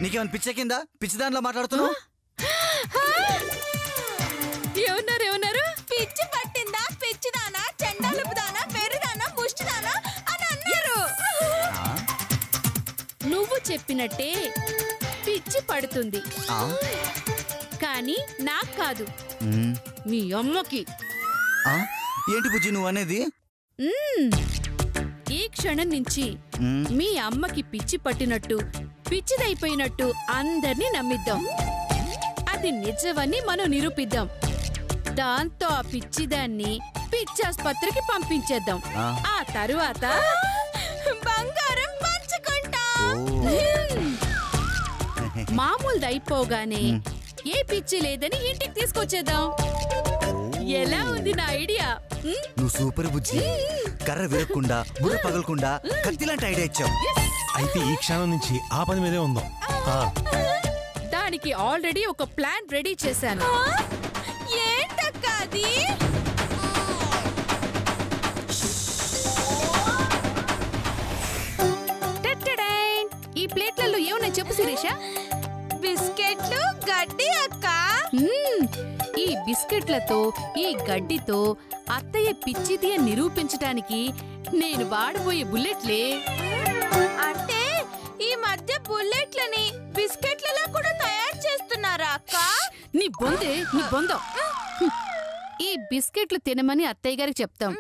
నీకేమైనా పిచ్చెక్కిందా? పిచ్చి దాంట్లో మాట్లాడుతున్నావు? ఏమన్నారు? పిచ్చి పట్టిందా? పిచ్చిదానా, చెండాలపుదానా, పెరుదానా, ముష్టిదానా అని అన్నారు. నువ్వు చెప్పినట్టే పిచ్చి పడుతుంది, కానీ నాకు కాదు, మీ అమ్మకి. ఏంటి బుజ్జి నువ్వు అనేది? ఈ క్షణం నుంచి మీ అమ్మకి పిచ్చి పట్టినట్టు, పిచ్చిదైపోయినట్టు అందర్నీ నమ్మిద్దాం. అది నిజమని మనం నిరూపిద్దాం. దాంతో ఆ పిచ్చిదాన్ని పిచ్చాస్పత్రికి పంపించేద్దాం. ఆ తరువాత బంగారం పంచుకుంటాం. మామూలుదైపోగానే ఏ పిచ్చి లేదని ఇంటికి తీసుకొచ్చేద్దాం. ఎలా ఉంది నా ఐడియా? నువ్వు సూపర్ బుజ్జి. కర్ర విరక్కుండా, బుర్ర పగలకుండా కత్తిలాంటి ఐడియా ఇచ్చావు. అయితే ఈ క్షణం నుంచి ఆ పని మీదే ఉందాం. దానికి ఆల్రెడీ ఒక ప్లాన్ రెడీ చేశాను. ఏంటక్క అది? ఈ ప్లేట్లలో ఏమన్నా చెప్పు శిరీష. బిస్కెట్లు, గడ్డి అక్క. ఈ బిస్కెట్లతో, ఈ గడ్డితో అత్తయ్య పిచ్చిది అని నిరూపించటానికి నేను వాడబోయే బుల్లెట్లే. అంటే ఈ మధ్య బుల్లెట్లని బిస్కెట్లలో కూడా తయారు చేస్తున్నారా అక్క? నీ బొందో. ఈ బిస్కెట్లు తినమని అత్తయ్య గారికి చెప్తాం.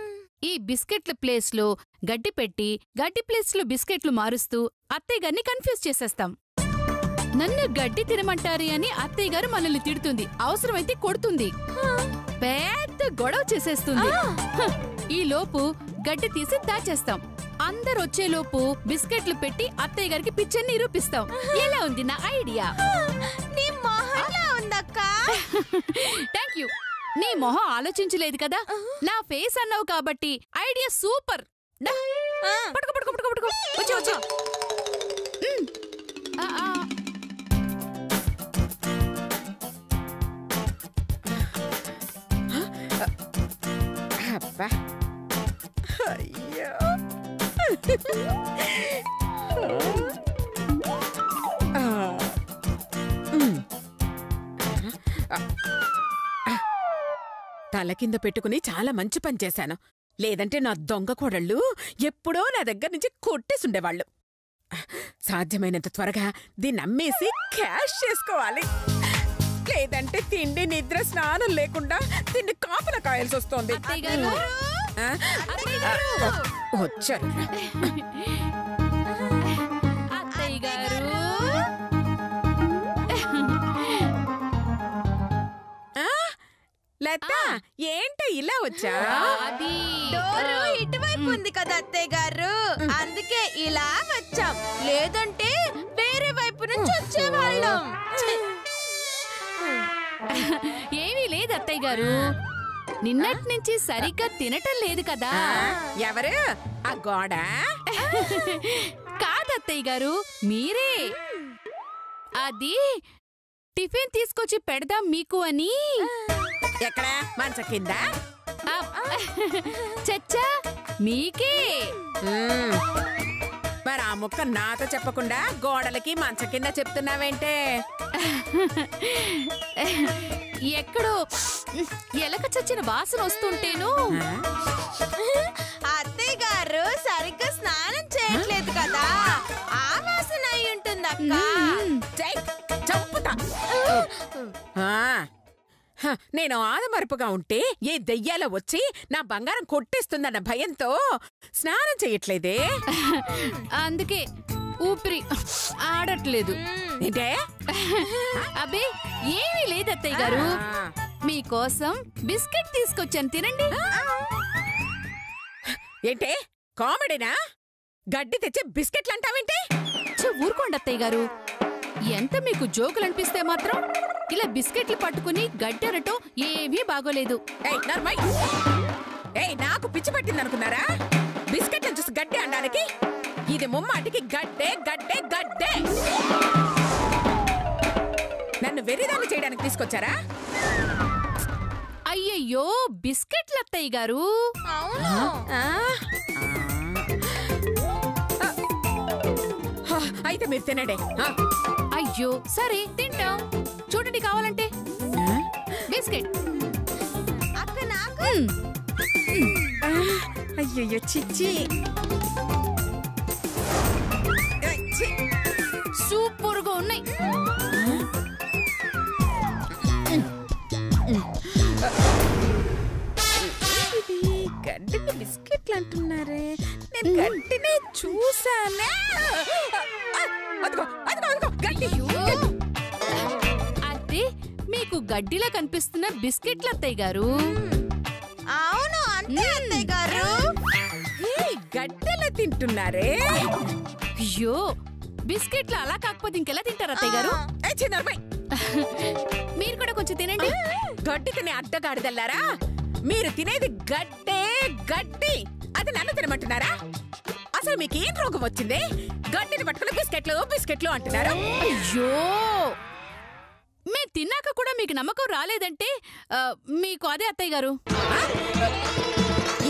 ఈ బిస్కెట్ల ప్లేస్ లో గడ్డి పెట్టి, గడ్డి ప్లేస్ లో బిస్కెట్లు మారుస్తూ అత్తయ్య గారిని కన్ఫ్యూజ్ చేసేస్తాం. నన్ను గడ్డి తినమంటారు అని అత్తయ్య గారు మనల్ని తిడుతుంది, అవసరమైతే కొడుతుంది, పెద్ద గొడవ చేసేస్తుంది. ఈ లోపు గడ్డి తీసి దాచేస్తాం. అందరు వచ్చేలోపు బిస్కెట్లు పెట్టి అత్తయ్య గారికి పిచ్చని నిరూపిస్తాం. ఎలా ఉంది నా ఐడియా? నీ మొహంలా ఉందక్క. Thank you. నీ మొహం ఆలోచించలేదు కదా, నా ఫేస్ అన్నావు కాబట్టి ఐడియా సూపర్. పడుకో. వచ్చి. అయ్యో తల కింద పెట్టుకుని చాలా మంచి పని చేశాను. లేదంటే నా దొంగ కోడళ్ళు ఎప్పుడో నా దగ్గర నుంచి కొట్టేసుండేవాళ్ళు. సాధ్యమైనంత త్వరగా దీన్ని అమ్మేసి క్యాష్ చేసుకోవాలి. లేదంటే తిండి, నిద్ర, స్నానం లేకుండా దీన్ని కాపలా కాయాల్సి వస్తోంది. వచ్చారు అత్తయ్య గారు. లత, ఏంటో ఇలా వచ్చా? అది డోరు ఇటువైపు ఉంది కదా అత్తయ్య గారు, అందుకే ఇలా వచ్చాం. లేదంటే వేరే వైపు నుంచి వచ్చేవాళ్ళం. ఏమీ లేదు అత్తయ్య గారు, నిన్నటి నుంచి సరిగ్గా తినటం లేదు కదా. ఎవరు ఆ గోడ? కాదత్తయ్య గారు, మీరే. అది టిఫిన్ తీసుకొచ్చి పెడదాం మీకు అని. ఎక్కడ? మంచ కింద? చచ్చా, మీకే. మరి ఆ ముక్క నాతో చెప్పకుండా గోడలకి మంచ కింద చెప్తున్నావేంటే? ఎక్కడో ఎలక చచ్చిన వాసన వస్తుంటేను. అత్తయ్య గారు సరిగ్గా స్నానం చేయట్లేదు కదా, ఆ వాసన అయి ఉంటుంది అక్క. చంపుతా. నేను ఆదమరుపుగా ఉంటే ఏ దెయ్యాల వచ్చి నా బంగారం కొట్టేస్తుందన్న భయంతో స్నానం చెయ్యట్లేదే. అందుకే ఊపిరి ఆడట్లేదు. ఏంటే? అబ్బే ఏమీ లేదు అత్తయ్య గారు, మీకోసం బిస్కెట్ తీసుకొచ్చాను, తినండి. ఏంటే కామెడీనా? గడ్డి తెచ్చి బిస్కెట్లు అంటావేంటే? ఊరుకోండి అత్తయ్య గారు, ఎంత మీకు జోకులు అనిపిస్తే మాత్రం ఇలా బిస్కెట్లు పట్టుకుని గడ్డి అనటం ఏమీ బాగోలేదు. నాకు పిచ్చి పట్టిందనుకున్నారా? బిస్కెట్లను చూసి గడ్డి అనడానికి? ఇది ముమ్మాటికి గడ్డే గడ్డే గడ్డే. నన్ను వెర్రిదాన్ని చేయడానికి తీసుకొచ్చారా? అయ్యయ్యో, బిస్కెట్లు అత్తయ్య గారు. అయితే మీరు తినండి. అయ్యో సరే తింటాం. చూడండి కావాలంటే బిస్కెట్. అక్క నాకు అయ్యయ్యో చిచ్చి. సూపర్ గా ఉన్నాయి. ఇది గడ్డిని బిస్కెట్లు అంటున్నారే, నేను గడ్డిని చూసానే. అదిగో అదిగో అదిగో గడ్డి. అదే మీకు గడ్డిలా కనిపిస్తున్న బిస్కెట్లు అత్తయ్య గారు. అవును అంతే అత్తయ్య గారు. గడ్డెలా తింటున్నారే? అయ్యో బిస్కెట్లు అలా కాకపోతే ఇంకెలా తింటారు అత్తయ్య గారు? మీరు కూడా కొంచెం తినండి. గడ్డి తినే అడ్డగాడిదల్లారా, మీరు తినేది గడ్డే గడ్డి, అది నన్ను తినమంటున్నారా? అసలు మీకేం రోగం వచ్చింది? గడ్డిని పట్టుకుని బిస్కెట్లు బిస్కెట్లు అంటున్నారు. అయ్యో మీరు తిన్నాక కూడా మీకు నమ్మకం రాలేదంటే మీకు అదే అత్తయ్య గారు.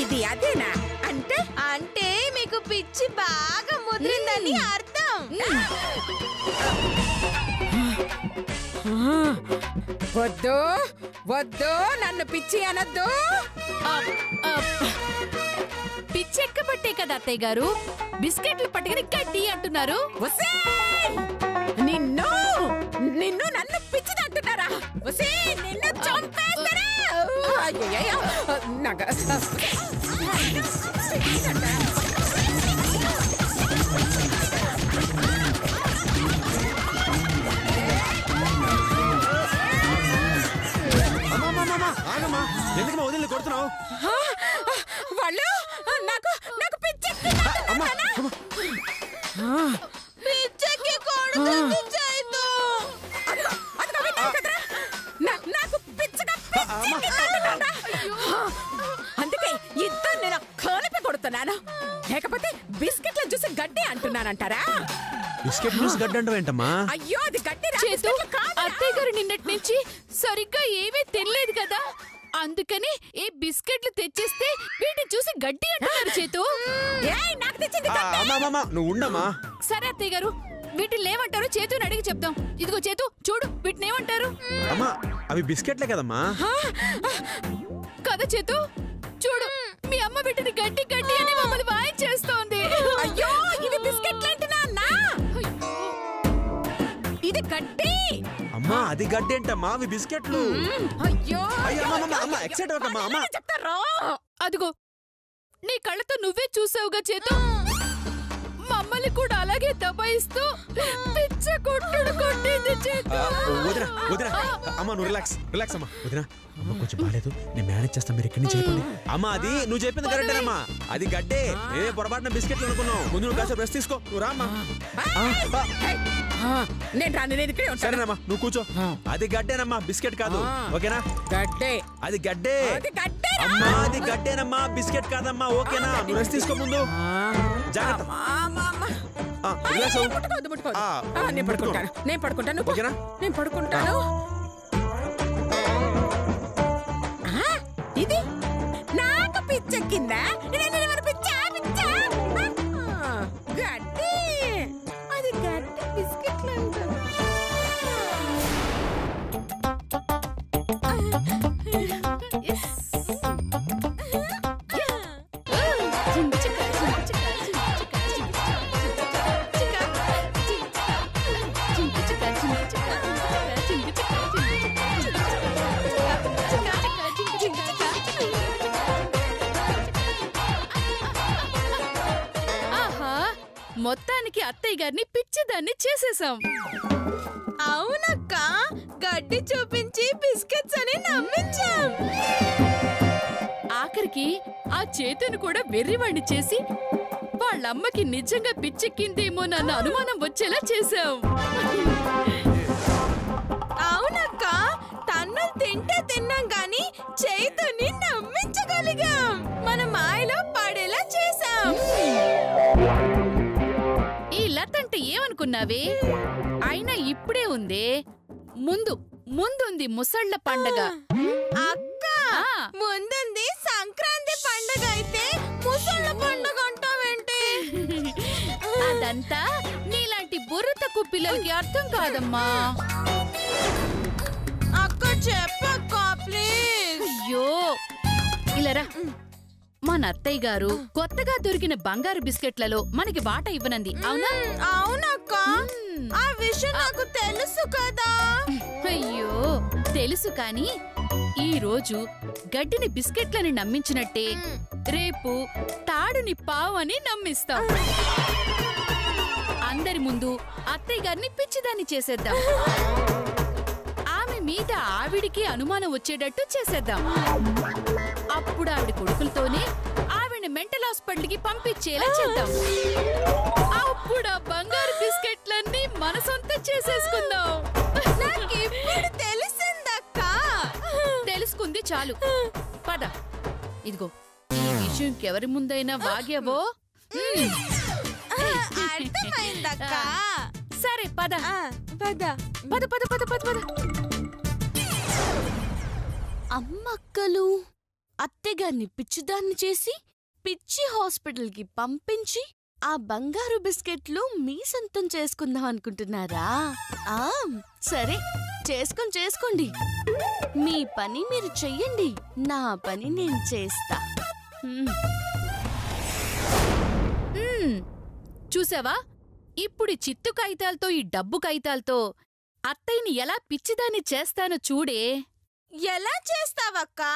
ఇది అదేనా? అంటే అంటే మీకు పిచ్చి బాగా ముదిరిందని అర్థం. వద్దు వద్దు, నన్ను పిచ్చి అనద్దు. పిచ్చెక్కబట్టే కదా అత్తయ్య గారు బిస్కెట్లు పట్టుకుని గడ్డి అంటున్నారు. నిన్ను నిన్ను నన్ను పిచ్చిది అంటున్నారా? నిన్ను చంపేస్తారా? అయ్యయ్యో, ఎందుకు వదిలి కొడుతున్నావు? వాళ్ళు నాకు నాకు పిచ్చెక్కి పిచ్చెక్కి కొడుతుంది చైతు. నాకు పిచ్చగా అందుకే ఇద్దరు నేను కలిపి కొడుతున్నాను. లేకపోతే బిస్కెట్లను చూసి గడ్డి అంటున్నానంటారా? బిస్కెట్ జ్యూస్ గడ్డి అంటావు ఏంటమ్మా? అయ్యో అది గడ్డి చేతు అత్తయ్య గారు నిన్నటి నుంచి సరిగ్గా ఏమీ తినలేదు కదా, అందుకని ఈ బిస్కెట్లు తెచ్చిస్తే వీటిని చూసి గడ్డి అంటున్నారు చేతు. నాకు తెచ్చింది నువ్వు ఉండమ్మా. సరే అత్తయ్య గారు వీటిని లేవంటారు చేతుని అడిగి చెప్దాం. ఇదిగో చేతు చూడు వీటిని ఏమంటారు? అమ్మా అవి బిస్కెట్లే కదమ్మా. కదా చేతు చూడు మీ అమ్మ వీటిని గడ్డి గడ్డి అని మమ్మల్ని వాయించేస్తోంది. అయ్యో ఇవి బిస్కెట్లు అంటున్నా, ఇది గడ్డి. అమ్మా అది గడ్డి ఏంటమ్మా, అవి బిస్కెట్లు. అయ్యో ఎక్సైట్ అవ్వకమ్మా. అమ్మా చెప్తారా? అదిగో నీ కళ్ళతో నువ్వే చూసావుగా చేతు, మమ్మల్ని కూడా అలాగే దబాయిస్తూ పిచ్చ కొట్టుడు కొట్టింది చేతు. వదినా వదినా అమ్మా నువ్వు రిలాక్స్ రిలాక్స్ అమ్మా. వదినా అమ్మ కొంచెం బాగాలేదు, నేను మేనేజ్ చేస్తాను, మీరు ఎక్కడి నుంచి చెప్పండి. అమ్మా అది నువ్వు చెప్పింది కరెక్టేనమ్మా, అది గడ్డే. నేనే పొరపాటున బిస్కెట్లు అనుకున్నావు. ముందు నువ్వు కాసేపు రెస్ట్ తీసుకో, నువ్వు రామ్మా. నేను రాను, నేను ఇక్కడే ఉంటాను. సరేనమ్మా నువ్వు కూర్చో. అది గడ్డేనమ్మా బిస్కెట్ కాదు, ఓకేనా? గడ్డే అది గడ్డే అమ్మా, అది గడ్డేనమ్మా బిస్కెట్ కాదమ్మా, ఓకేనా? నువ్వు రెస్ట్ తీసుకో ముందు, జాగ్రత్త. నేను పడుకుంటాను ఓకేనా? నేను పడుకుంటాను. ఇది నాకు పిచ్చెక్కిందా? గడ్డి అది గడ్డి బిస్కెట్లు అంటారు. మొత్తానికి అత్తయ్య గారిని పిచ్చిదాన్ని చేసేసాం. అవునక్క, గడ్డి చూపించి బిస్కెట్స్ అని నమ్మించాం. ఆఖరికి ఆ చేతును కూడా వెర్రివాణ్ణి చేసి వాళ్ళమ్మకి నిజంగా పిచ్చెక్కిందేమోనన్న అనుమానం వచ్చేలా చేశాం. అవునక్క, తన్నులు తింటే తిన్నాం గాని చైతుని నమ్మించగలిగాం. మన మాయలో పడేలా చేశాం. ఈ లత అంటే ఏమనుకున్నావే? అయినా ఇప్పుడే ఉందే, ముందుంది ముసళ్ళ పండగ. అక్క, ముందుంది సంక్రాంతి పండగ, అయితే ముసళ్ళ పండగ అంటావేంటి? అదంతా నీలాంటి బుర్ర తక్కువ పిల్లలకి అర్థం కాదమ్మా. అక్క చెప్పక్క ప్లీజ్. అయ్యో ఇలారా, మన అత్తయ్య గారు కొత్తగా దొరికిన బంగారు బిస్కెట్లలో మనకి వాటా ఇవ్వనంది, అవునా? అవునక్క, ఆ విషయం నాకు తెలుసు కదా. అయ్యో తెలుసు కాని ఈ రోజు గడ్డిని బిస్కెట్లని నమ్మించినట్టే రేపు తాడుని పావు అని నమ్మిస్తాం. అందరి ముందు అత్తయ్య గారిని పిచ్చిదాన్ని చేసేద్దాం. ఆమె మీద ఆవిడికి అనుమానం వచ్చేటట్టు చేసేద్దాం. అప్పుడు ఆవిడ కొడుకులతోనే ఆవిడ మెంటల్ హాస్పిటల్కి పంపించేలా చేద్దాం. అప్పుడు ఆ బంగారు బిస్కెట్లన్నీ మన సొంతం చేసేసుకుందాం. నాకిప్పుడు తెలిసిందక్క. తెలుసుకుంది చాలు, పద. ఇదిగో ఈ విషయం ఎవరి ముందైనా వాగావో అర్థమైందక్క. సరే పద పద పద పద పద పద పద. అమ్మక్కలు అత్తెగారిని పిచ్చిదాన్ని చేసి పిచ్చి హాస్పిటల్కి పంపించి ఆ బంగారు బిస్కెట్లు మీ సొంతం చేసుకుందాం అనుకుంటున్నారా? సరే చేసుకోండి. మీ పని మీరు చెయ్యండి, నా పని నేను చేస్తా. చూసావా, ఇప్పుడు చిత్తు కాగితాలతో ఈ డబ్బు కాగితాలతో అత్తయ్యని ఎలా పిచ్చిదాన్ని చేస్తానో చూడే. ఎలా చేస్తావక్కా?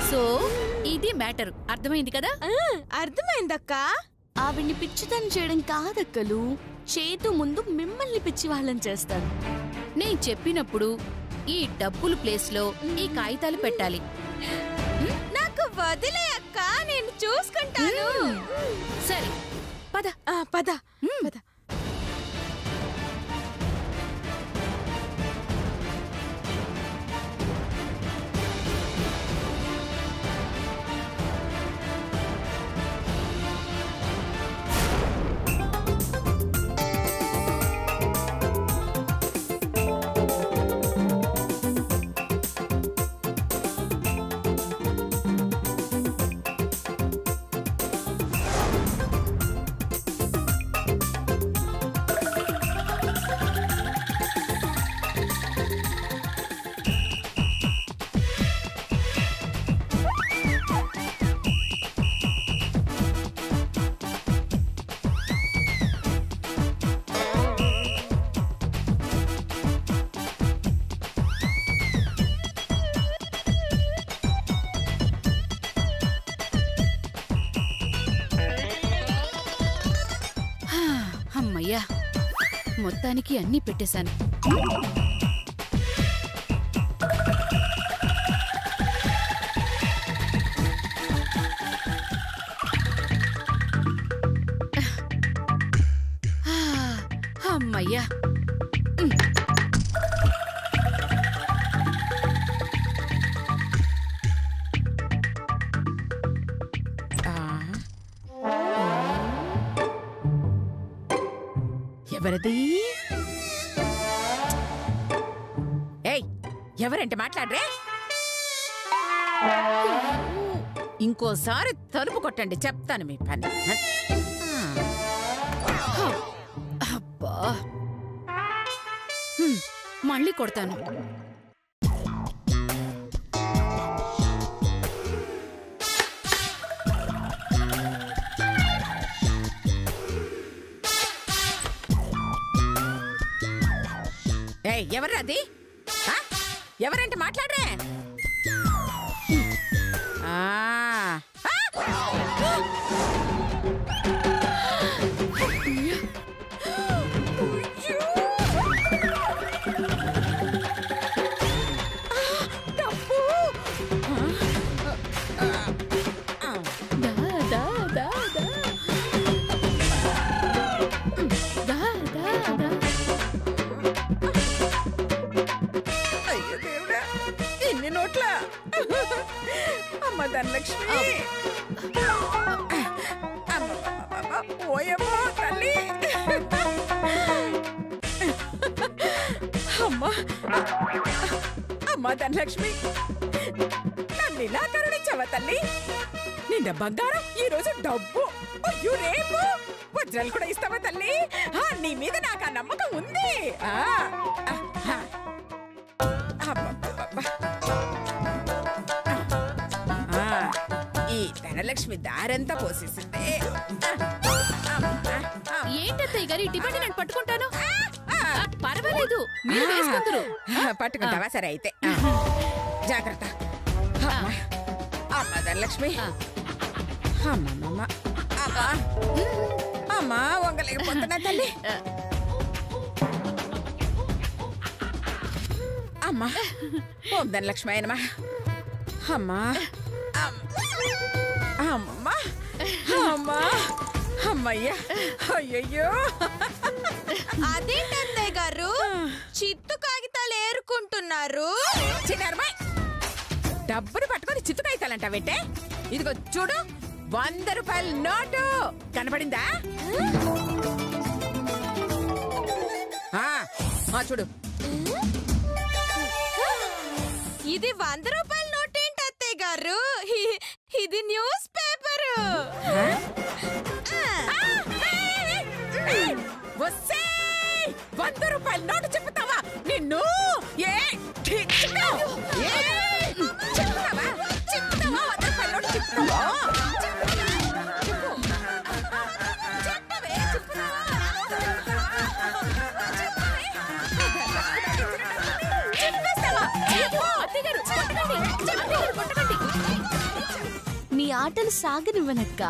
సో ఇది మ్యాటర్, అర్థమైంది కదా? అర్థమైందక్కా. ఆవిడ్ని పిచ్చిదాన్ని చేయడం కాదక్కలు, చేతు ముందు మిమ్మల్ని పిచ్చి వాళ్ళని చేస్తాను. నేను చెప్పినప్పుడు ఈ డబ్బుల ప్లేస్లో ఈ కాగితాలు పెట్టాలి. నాకు వదిలే అక్క, నేను చూసుకుంటాను. సరే పద పద పద. అమ్మయ్యా, మొత్తానికి అన్నీ పెట్టేశాను. అమ్మయ్యా. ఎవరది? ఏయ్, ఎవరంటే మాట్లాడరే? ఇంకోసారి తలుపు కొట్టండి, చెప్తాను మీ పని. అబ్బా, మళ్ళీ కొడతాను. ఏయ్, ఎవరది? ఎవరంటే మాట్లాడరే? ఓయమ్మో తల్లి. అమ్మా అమ్మా ధనలక్ష్మి, నన్ను ఇలా కరుణించావా తల్లి? నిన్న బంగారం, ఈ రోజు డబ్బు, అయ్యో రేపు వజ్రాలు కూడా ఇస్తావా తల్లి? నీ మీద నాకు ఆ నమ్మకం ఉంది. ఈ ధనలక్ష్మి దారంతా పోసేసింది. ఏంటత్తయ్య గారు ఇటువంటి నేను పట్టుకుంటాను. పర్వాలేదు, మీరు వేసుకుందరు. పట్టుకుంటావా? సరే అయితే జాగ్రత్త. అమ్మ ధనలక్ష్మి, అమ్మమ్మ, అమ్మా అమ్మా వంగలేకపోతున్నా తల్లి. అమ్మా ఓం ధనలక్ష్మి అయినమా. అమ్మా అమ్మా అమ్మా అమ్మయ్యా. అయ్యయ్యో, అదేంటి అత్తయ్య గారు చిత్తు కాగితాలు ఏరుకుంటున్నారు? చిన్నారమ్మాయి, డబ్బులు పట్టుకొని చిత్తు కాగితాలంటావేంటే? ఇదిగో చూడు, 100 రూపాయల నోటు కనపడిందా? చూడు, ఇది 100 రూపాయల నోట్ ఏంటి అత్తయ్య గారు? ఇది న్యూస్ పేపర్. వస్తే 100 రూపాయల నోటు చెప్తావా నిన్ను? నీ ఆటలు సాగనివ్వనక్క.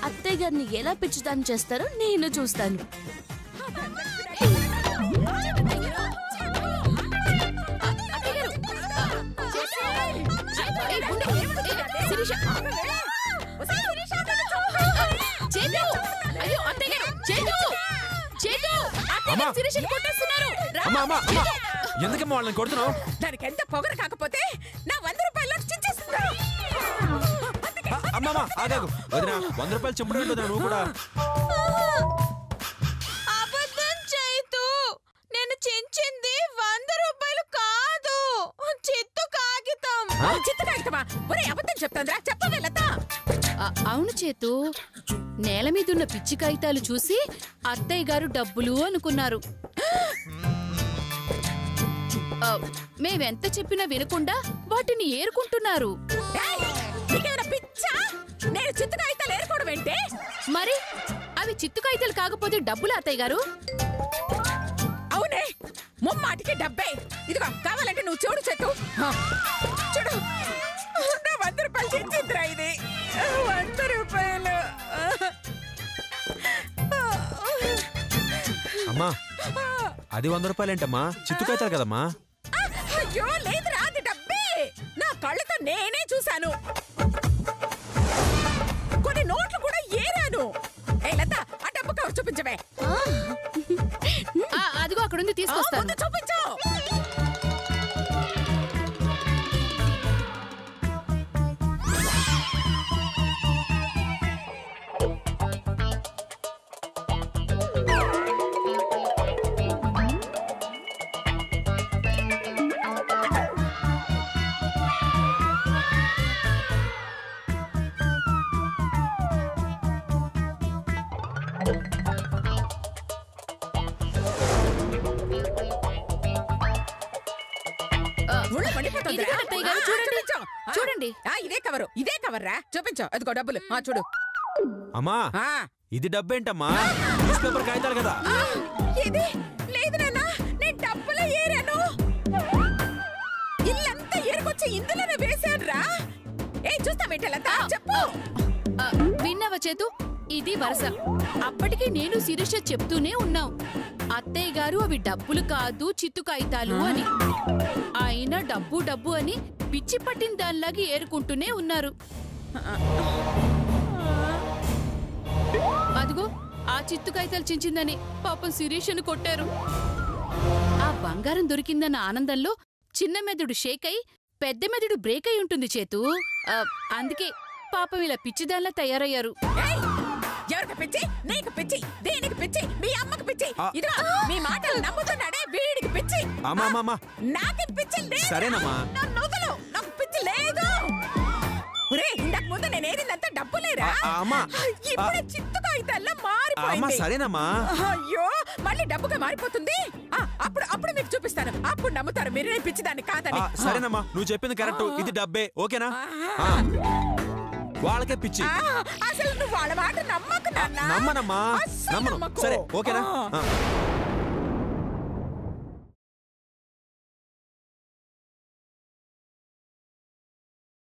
అత్తయ్య గారిని ఎలా పిచ్చిదాన్ని చేస్తారో నేను చూస్తాను. ఎందుకమ్మా వాళ్ళని కొడుతున్నావు? దానికి ఎంత పొగరు కాకపోతే నా 100 రూపాయలు చించేస్తుందా? అమ్మా ఆగాగు వదినా, 100 రూపాయలు చెప్పుడు వదినా, నువ్వు కూడా. అబద్ధం చైతు, నేను చించింది 100 రూపాయలు కాదు, చిత్తు కాగితం. చిత్తు కాగితమా? ఒరే అబద్ధం చెప్తాంద్రా, చెప్పవే లత. అవును చేతు, నేల మీదున్న పిచ్చి కాగితాలు చూసి అత్తయ్య గారు డబ్బులు అనుకున్నారు. మేమెంత చెప్పినా వినకుండా వాటిని ఏరుకుంటున్నారు. నేను చిత్తు కాగితాలు ఏరుకోవడం ఏంటే? మరి అవి చిత్తు కాగితాలు కాకపోతే డబ్బులు అత్తయ్య గారు? అవునే, ముమ్మాటికి డబ్బే. ఇదిగో కావాలంటే నువ్వు చూడు చెట్టు, చూడు, 100 రూపాయలు చించిద్రా. ఇది 100 రూపాయలు. అమ్మా అది 100 రూపాయలేంటమ్మా? చిత్తు కాగితాలు కదమ్మా. అయ్యో లేదురా, అది డబ్బే. నా కళ్ళతో నేనే చూశాను. కొన్ని నోట్లు కూడా ఏరాను. ఏ లత, ఆ డబ్బు కవర్ చూపించవే. అదిగో అక్కడుంది, తీసుకొస్తాను. చూపించు. చూడండి, ఇదే కవరు, ఇదే కవర్ రా. చూపించు, అదిగో డబ్బులు. చూడు అమ్మా, ఇది డబ్బేంటమ్మా? న్యూస్ పేపర్ కాగితాలు కదా. ఇది లేదు నాన్న, నేను డబ్బులు ఏరాను. ఇల్లంతా ఏరుకొచ్చి ఇందులోనే వేశాను రా. చూస్తావేంటలంతా చెప్పు. విన్నావా చేతు, ఇది వరస. అప్పటికి నేను శిరీష చెప్తూనే ఉన్నాం, అత్తయ్య గారు అవి డబ్బులు కాదు చిత్తు కాగితాలు అని. అయినా డబ్బు డబ్బు అని పిచ్చి పట్టిన దానిలాగా ఏరుకుంటూనే ఉన్నారు. అదిగో ఆ చిత్తు కాగితాలు చించిందని పాపం శిరీషను కొట్టారు. ఆ బంగారం దొరికిందన్న ఆనందంలో చిన్న మెదడు షేక్ అయి పెద్ద మెదడు బ్రేక్ అయి ఉంటుంది చేతు. అందుకే పాపం ఇలా పిచ్చిదాన్లా తయారయ్యారు. ఏయ్! ఎవరికి పిచ్చి? నీకు పిచ్చి, దీనికి పిచ్చి, మీ అమ్మకి పిచ్చి. ఇదిగో మీ మాటలు నమ్ముతున్నాడే వీడికి పిచ్చి. అమ్మా నాకు పిచ్చి లేదు. సరేనమ్మా. నన్ను వదలు, నాకు పిచ్చి లేదు. ఒరేయ్, ఇంతకు ముందు నేను ఏదిందంతా డబ్బు లేరా? అమ్మా ఇప్పుడు చిత్తు కాగితాల్లో అమ్మా మారిపోయింది. సరేనమ్మా. అయ్యో, మళ్ళీ డబ్బుగా మారిపోతుంది. అప్పుడు మీకు చూపిస్తాను. అప్పుడు నమ్ముతారు మీరు నేను పిచ్చిదాన్ని కాదని. సరేనమ్మా, నువ్వు చెప్పింది కరెక్ట్. ఇది డబ్బే, ఓకేనా? వాళ్ళకే పిచ్చి. అసలు నువ్వు వాళ్ళ మాట నమ్మకు నాన్న. నమ్మనమ్మా, అస్సలు నమ్మను. నమ్మకు. సరే ఓకేనా?